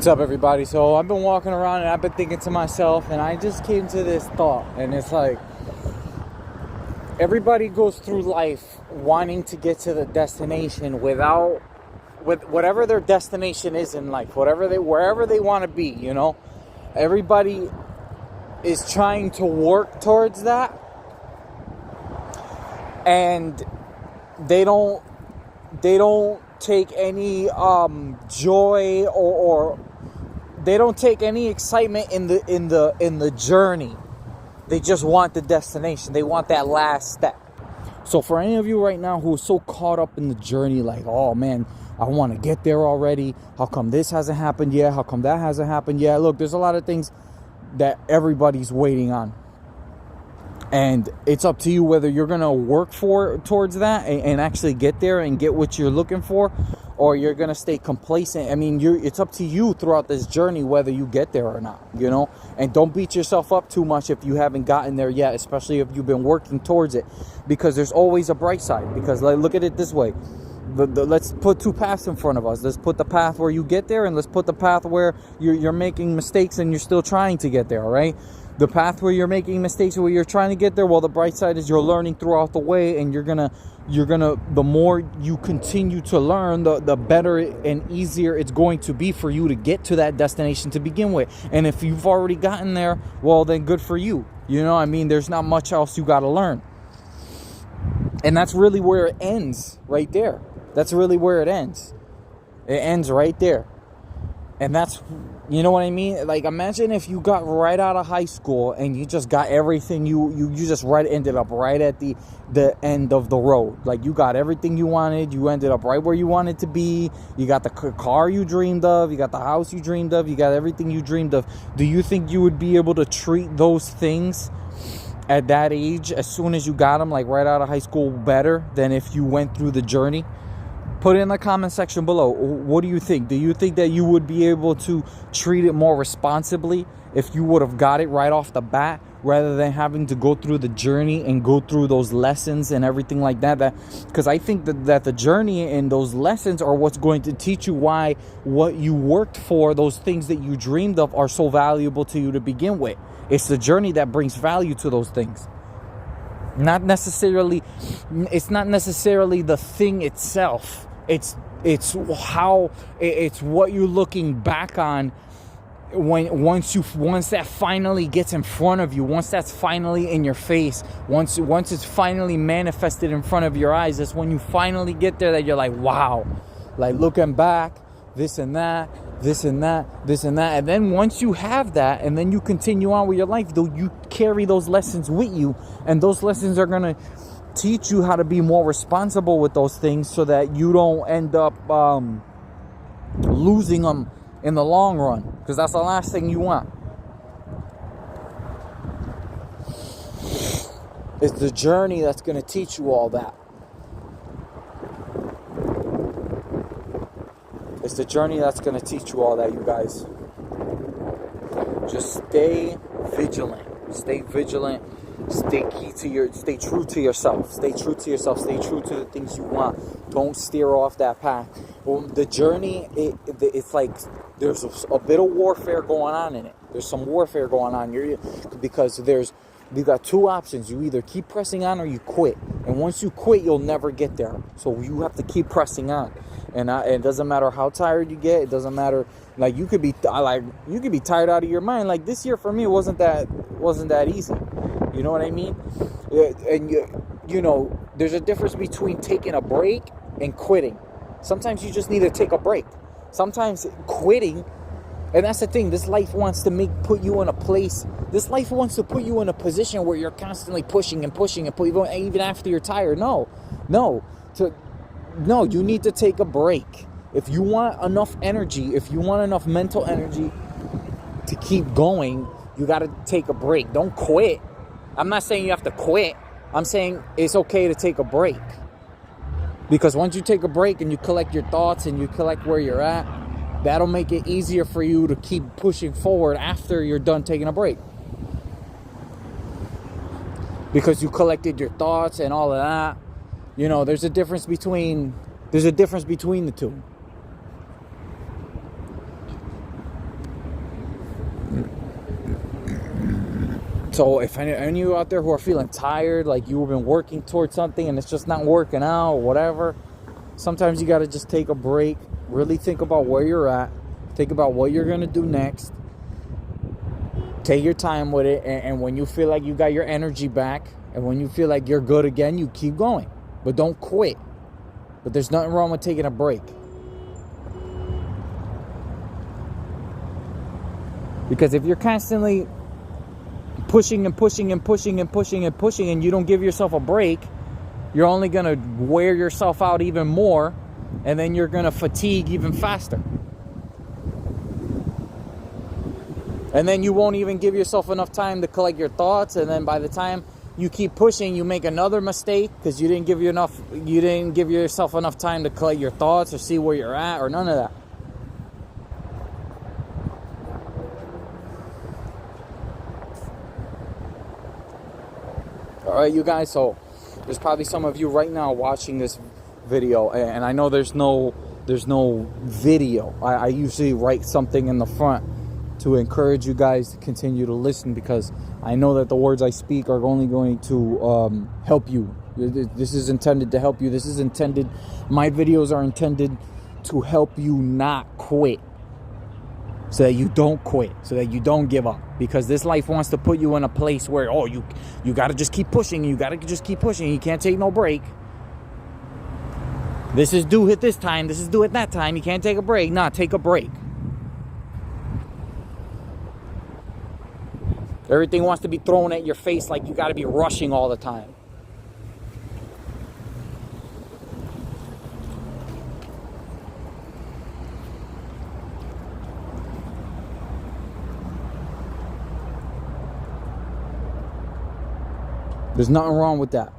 What's up, everybody? So I've been walking around and I've been thinking to myself, and I just came to this thought, and it's like everybody goes through life wanting to get to the destination with whatever their destination is in life, wherever they want to be, you know. Everybody is trying to work towards that, and they don't take any joy or they don't take any excitement in the journey. They just want the destination. They want that last step. So for any of you right now who are so caught up in the journey, like, oh man, I want to get there already. How come this hasn't happened yet? How come that hasn't happened yet? Look, there's a lot of things that everybody's waiting on. And it's up to you whether you're going to work towards that and actually get there and get what you're looking for, or you're going to stay complacent. I mean, it's up to you throughout this journey whether you get there or not, you know? And don't beat yourself up too much if you haven't gotten there yet, especially if you've been working towards it, because there's always a bright side. Because look at it this way. Let's put two paths in front of us. Let's put the path where you get there, and let's put the path where you're making mistakes and you're still trying to get there, all right? The path where you're making mistakes, where you're trying to get there, well, the bright side is you're learning throughout the way, and you're gonna the more you continue to learn, the better and easier it's going to be for you to get to that destination to begin with. And if you've already gotten there, well, then good for you. You know, I mean, there's not much else you got to learn. And that's really where it ends, right there. That's really where it ends. It ends right there. And that's, you know what I mean? Like, imagine if you got right out of high school and you just got everything you just ended up right at the end of the road. Like, you got everything you wanted. You ended up right where you wanted to be. You got the car you dreamed of. You got the house you dreamed of. You got everything you dreamed of. Do you think you would be able to treat those things at that age, as soon as you got them, like right out of high school, better than if you went through the journey? Put it in the comment section below. What do you think? Do you think that you would be able to treat it more responsibly if you would have got it right off the bat, rather than having to go through the journey and go through those lessons and everything like that? Because I think that the journey and those lessons are what's going to teach you why what you worked for, those things that you dreamed of, are so valuable to you to begin with. It's the journey that brings value to those things. It's not necessarily the thing itself. It's what you're looking back on once that finally gets in front of you, once that's finally in your face, once it's finally manifested in front of your eyes. That's when you finally get there, that you're like, wow, like looking back, this and that, and then once you have that, and then you continue on with your life, though, you carry those lessons with you, and those lessons are gonna teach you how to be more responsible with those things, so that you don't end up losing them in the long run, because that's the last thing you want. It's the journey that's going to teach you all that. It's the journey that's going to teach you all that, you guys. Just stay vigilant. Stay vigilant. Stay true to yourself. Stay true to yourself. Stay true to the things you want. Don't steer off that path. Well, the journey, it's like there's a bit of warfare going on in it. There's some warfare going on here, because you got two options. You either keep pressing on or you quit. And once you quit, you'll never get there. So you have to keep pressing on. And it doesn't matter how tired you get. It doesn't matter. Like, you could be tired out of your mind. Like, this year for me, it wasn't that easy. You know what I mean? And you know, there's a difference between taking a break and quitting. Sometimes you just need to take a break. Sometimes quitting, and that's the thing. This life wants to put you in a place. This life wants to put you in a position where you're constantly pushing and pushing and pushing, even after you're tired. No, you need to take a break. If you want enough energy, if you want enough mental energy to keep going, you got to take a break. Don't quit. I'm not saying you have to quit. I'm saying it's okay to take a break. Because once you take a break and you collect your thoughts and you collect where you're at, that'll make it easier for you to keep pushing forward after you're done taking a break. Because you collected your thoughts and all of that. You know, there's a difference between the two. So if any of you out there who are feeling tired, like you've been working towards something and it's just not working out or whatever, sometimes you got to just take a break, really think about where you're at, think about what you're going to do next, take your time with it, and when you feel like you got your energy back and when you feel like you're good again, you keep going, but don't quit. But there's nothing wrong with taking a break. Because if you're constantly pushing and pushing and pushing and pushing and pushing and you don't give yourself a break, you're only going to wear yourself out even more, and then you're going to fatigue even faster. And then you won't even give yourself enough time to collect your thoughts, and then by the time you keep pushing, you make another mistake because you didn't give yourself enough time to collect your thoughts or see where you're at or none of that. All right, you guys, so there's probably some of you right now watching this video, and I know there's no video. I usually write something in the front to encourage you guys to continue to listen, because I know that the words I speak are only going to help you. This is intended to help you. My videos are intended to help you not quit, so that you don't quit, so that you don't give up. Because this life wants to put you in a place where, oh, you got to just keep pushing. You got to just keep pushing. You can't take no break. This is due at this time. This is due at that time. You can't take a break. Nah, take a break. Everything wants to be thrown at your face like you got to be rushing all the time. There's nothing wrong with that.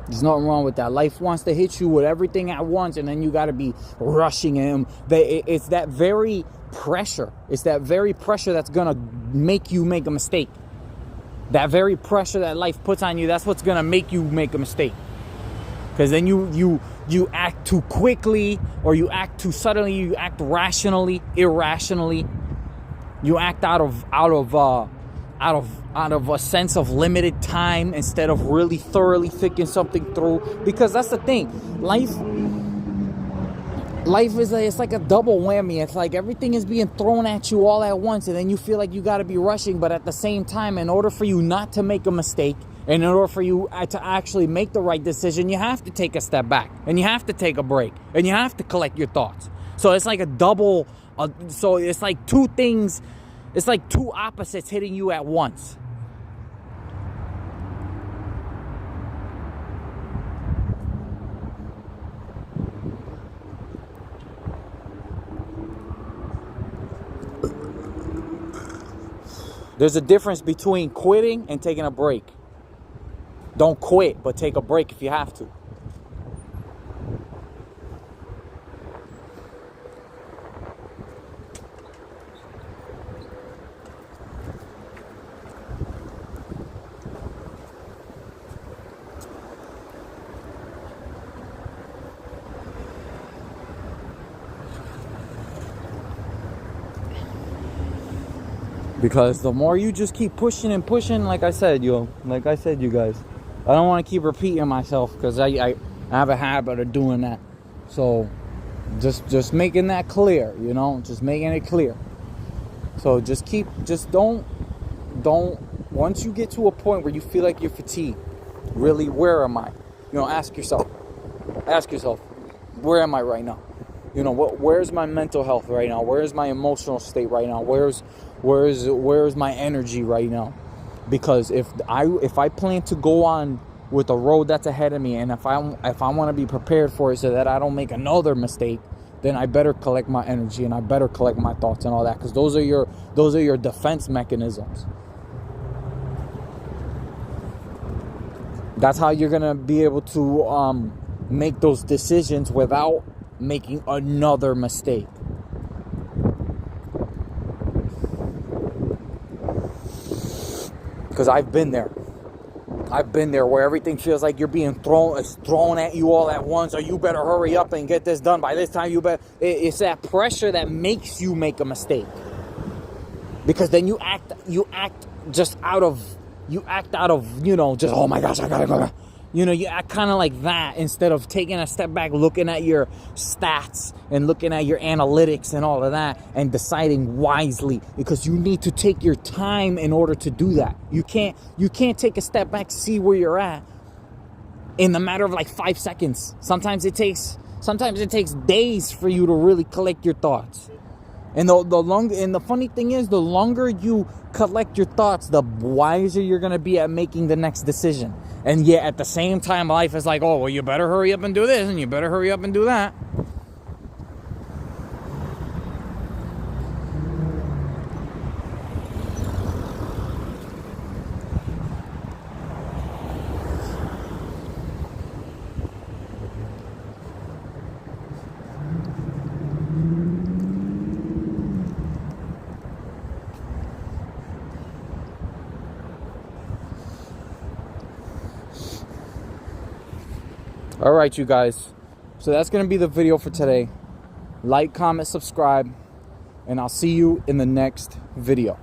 There's nothing wrong with that. Life wants to hit you with everything at once, and then you got to be rushing him. It's that very pressure. It's that very pressure that's going to make you make a mistake. That very pressure that life puts on you, that's what's going to make you make a mistake. Because then you act too quickly, or you act too suddenly, you act rationally, irrationally. You act out of a sense of limited time instead of really thoroughly thinking something through. Because that's the thing, life is it's like a double whammy. It's like everything is being thrown at you all at once, and then you feel like you got to be rushing. But at the same time, in order for you not to make a mistake, and in order for you to actually make the right decision, you have to take a step back, and you have to take a break, and you have to collect your thoughts. So it's like a double, so it's like two things. It's like two opposites hitting you at once. There's a difference between quitting and taking a break. Don't quit, but take a break if you have to. Because the more you just keep pushing and pushing, like I said, you guys, I don't want to keep repeating myself, because I have a habit of doing that. So just making that clear, just making it clear. So just don't, once you get to a point where you feel like you're fatigued, really, where am I? Ask yourself, where am I right now? Where's my mental health right now? Where's my emotional state right now? Where's my energy right now? Because if I plan to go on with the road that's ahead of me, and if I want to be prepared for it so that I don't make another mistake, then I better collect my energy and I better collect my thoughts and all that, because those are your defense mechanisms. That's how you're gonna be able to make those decisions without making another mistake. Because I've been there where everything feels like you're being thrown at you all at once, or you better hurry up and get this done by this time. It's that pressure that makes you make a mistake, because then you act just you act out of, just, oh my gosh, I gotta go. You act kind of like that instead of taking a step back, looking at your stats and looking at your analytics and all of that and deciding wisely, because you need to take your time in order to do that. You can't take a step back, see where you're at in the matter of like 5 seconds. Sometimes it takes days for you to really collect your thoughts. And the funny thing is, the longer you collect your thoughts, the wiser you're going to be at making the next decision. And yet at the same time, life is like, oh, well, you better hurry up and do this, and you better hurry up and do that. All right, you guys. So that's going to be the video for today. Like, comment, subscribe, and I'll see you in the next video.